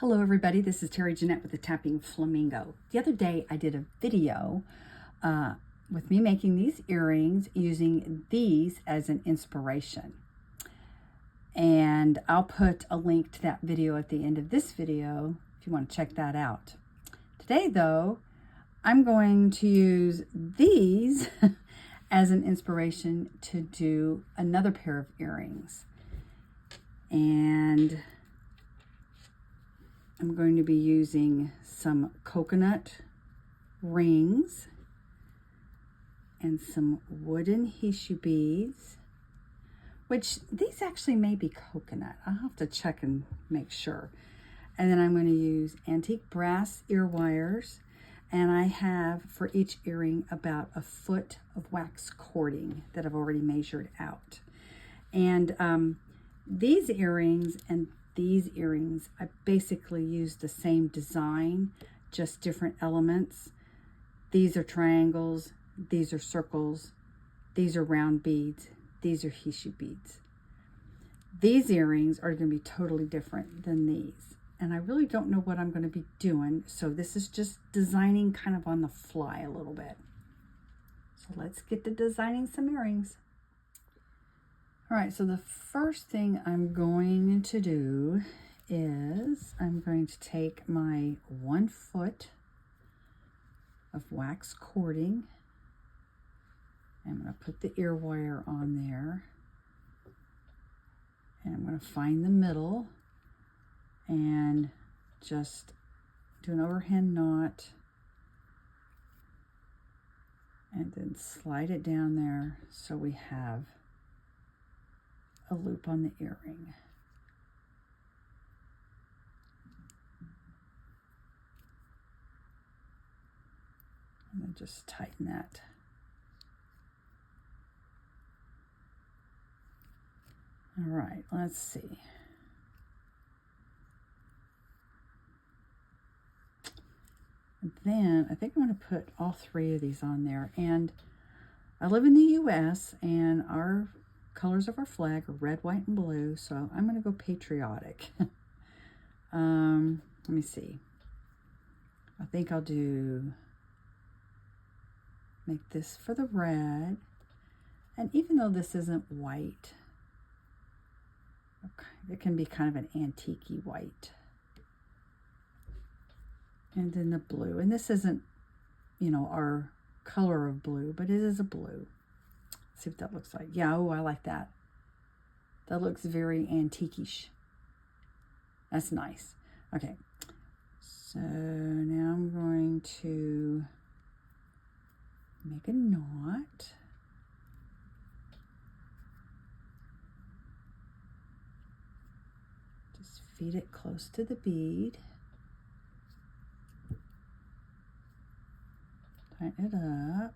Hello everybody, this is Terry Jeanette with the Tapping Flamingo. The other day I did a video with me making these earrings using these as an inspiration. And I'll put a link to that video at the end of this video if you want to check that out. Today though, I'm going to use these as an inspiration to do another pair of earrings. And I'm going to be using some coconut rings and some wooden hishu beads, which these actually may be coconut. I'll have to check and make sure. And then I'm going to use antique brass ear wires, and I have for each earring about a foot of wax cording that I've already measured out. And these earrings and these earrings, I basically used the same design, just different elements. These are triangles, these are circles, these are round beads, these are hishu beads. These earrings are going to be totally different than these. And I really don't know what I'm going to be doing, so this is just designing kind of on the fly a little bit. So let's get to designing some earrings. All right, so the first thing I'm going to do is I'm going to take my 1 foot of wax cording. I'm going to put the ear wire on there. And I'm going to find the middle and just do an overhand knot. And then slide it down there so we have a loop on the earring. And then just tighten that. All right, let's see. And then I think I'm going to put all 3 of these on there. And I live in the US, and our colors of our flag are red, white, and blue, so I'm going to go patriotic. Let me see. I think I'll make this for the red. And even though this isn't white, okay, it can be kind of an antique-y white. And then the blue. And this isn't, you know, our color of blue, but it is a blue. See what that looks like. Yeah, oh, I like that. That looks very antique-ish. That's nice. Okay, so now I'm going to make a knot. Just feed it close to the bead. Tighten it up.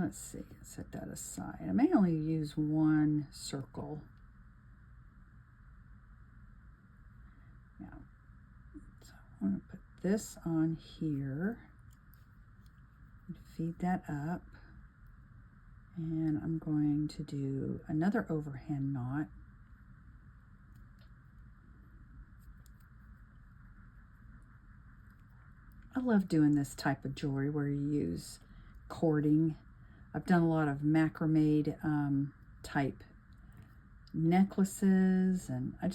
Let's see, set that aside. I may only use 1 circle. Yeah. So I'm going to put this on here. Feed that up, and I'm going to do another overhand knot. I love doing this type of jewelry where you use cording. I've done a lot of macrame type necklaces, and I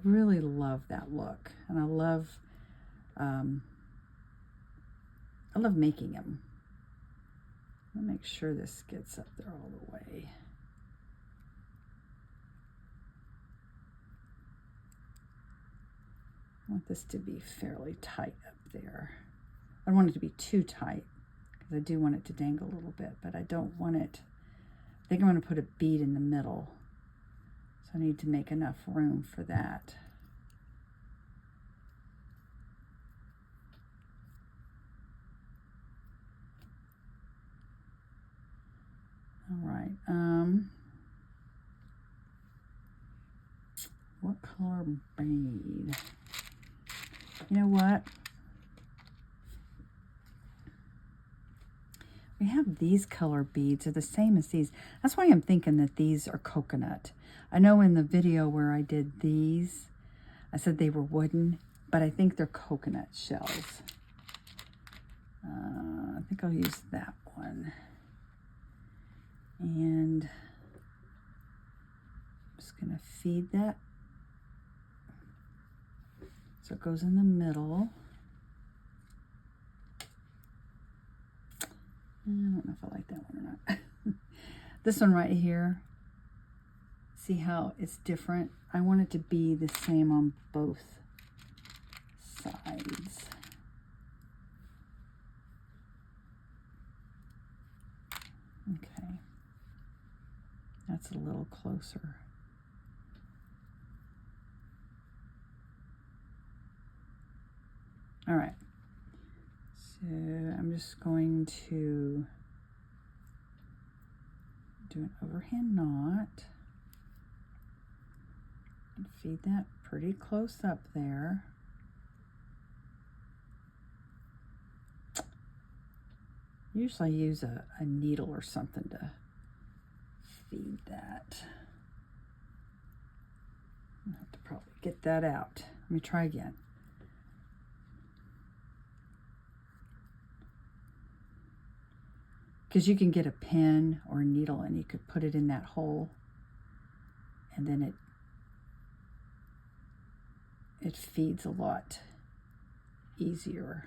really love that look, and I love making them. I'll make sure this gets up there all the way. I want this to be fairly tight up there. I don't want it to be too tight because I do want it to dangle a little bit, but I don't want it. I think I'm going to put a bead in the middle, so I need to make enough room for that. All right. what color bead? You know what? We have these color beads. They're the same as these. That's why I'm thinking that these are coconut. I know in the video where I did these, I said they were wooden, but I think they're coconut shells. I think I'll use that one. And I'm just going to feed that so it goes in the middle. I don't know if I like that one or not. This one right here, see how it's different? I want it to be the same on both sides. Okay, that's a little closer. All right, so I'm just going to do an overhand knot and feed that pretty close up there. Usually I use a needle or something to feed that. I have to probably get that out. Let me try again. Because you can get a pen or a needle and you could put it in that hole, and then it feeds a lot easier.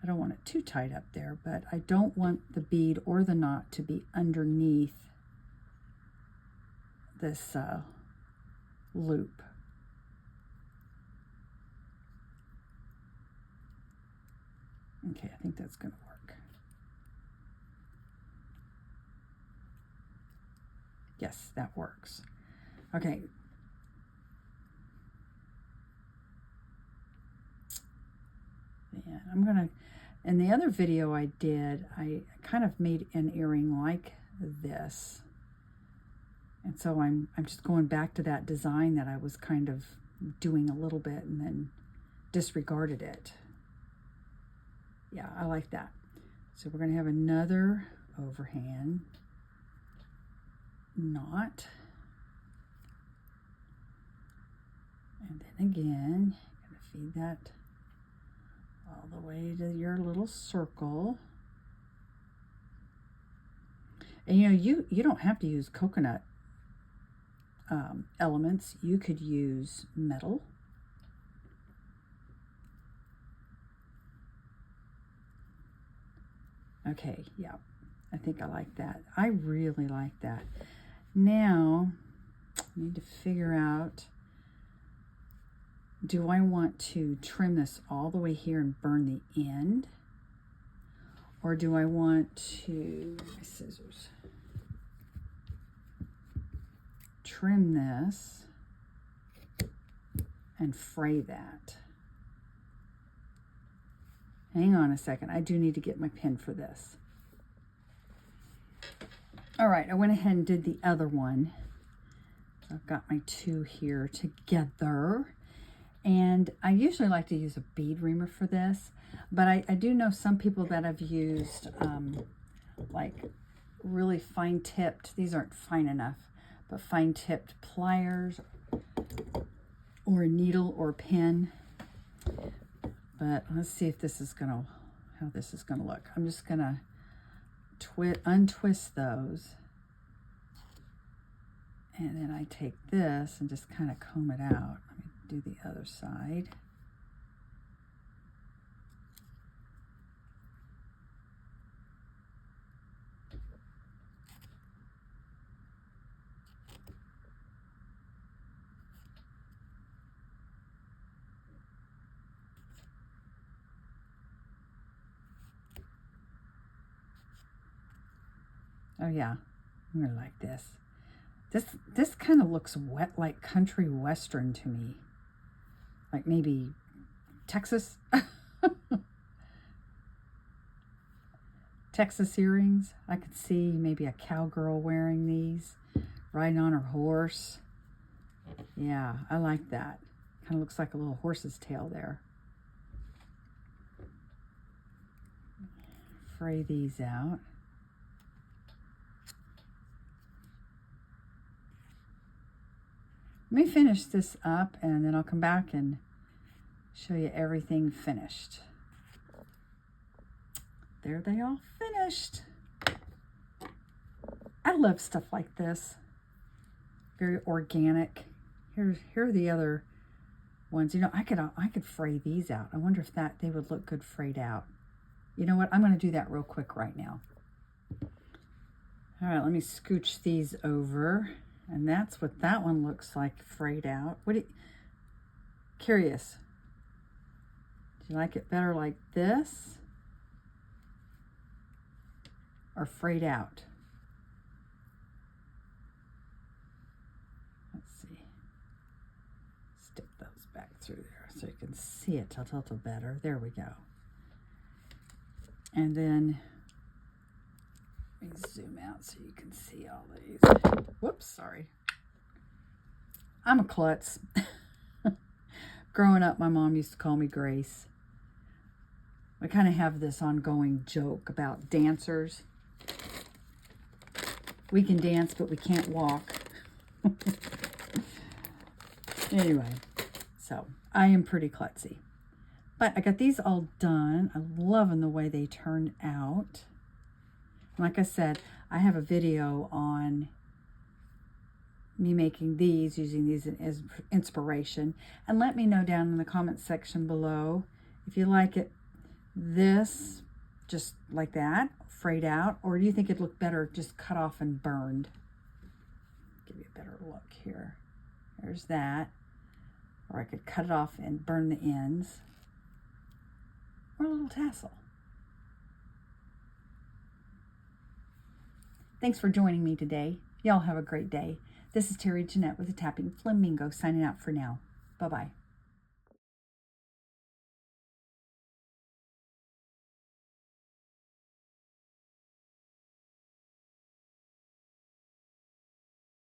I don't want it too tight up there, but I don't want the bead or the knot to be underneath this loop. Okay, I think that's going to work. Yes, that works. Okay. Yeah, I'm gonna, in the other video I did, I kind of made an earring like this. And so I'm just going back to that design that I was kind of doing a little bit and then disregarded it. Yeah, I like that. So we're gonna have another overhand knot. And then again, you're gonna feed that all the way to your little circle. And you know, you don't have to use coconut elements. You could use metal. Okay, yeah, I think I like that. I really like that. Now, I need to figure out, do I want to trim this all the way here and burn the end? Or do I want to, my scissors, trim this and fray that? Hang on a second, I do need to get my pen for this. All right, I went ahead and did the other one. I've got my two here together. And I usually like to use a bead reamer for this, but I do know some people that have used like really fine tipped, these aren't fine enough, but fine tipped pliers or a needle or a pen. But let's see if this is gonna, how this is gonna look. I'm just gonna untwist those. And then I take this and just kind of comb it out. Let me do the other side. Oh yeah, I'm gonna like this. This kind of looks wet, like country western to me. Like maybe Texas. Texas earrings. I could see maybe a cowgirl wearing these, riding on her horse. Yeah, I like that. Kind of looks like a little horse's tail there. Fray these out. Let me finish this up and then I'll come back and show you everything finished. There they all finished. I love stuff like this. Very organic. Here are the other ones. You know, I could fray these out. I wonder if they would look good frayed out. You know what? I'm going to do that real quick right now. All right, let me scooch these over. And that's what that one looks like frayed out. Curious. Do you like it better like this? Or frayed out? Let's see. Stick those back through there so you can see it a little better. There we go. And then let me zoom out so you can see all these. Whoops, sorry. I'm a klutz. Growing up, my mom used to call me Grace. I kind of have this ongoing joke about dancers. We can dance, but we can't walk. Anyway, so I am pretty klutzy. But I got these all done. I'm loving the way they turned out. Like I said, I have a video on me making these, using these as inspiration. And let me know down in the comments section below if you like it this, just like that, frayed out, or do you think it'd look better just cut off and burned? Give you a better look here. There's that. Or I could cut it off and burn the ends. Or a little tassel. Thanks for joining me today. Y'all have a great day. This is Terry Jeanette with the Tapping Flamingo signing out for now. Bye-bye.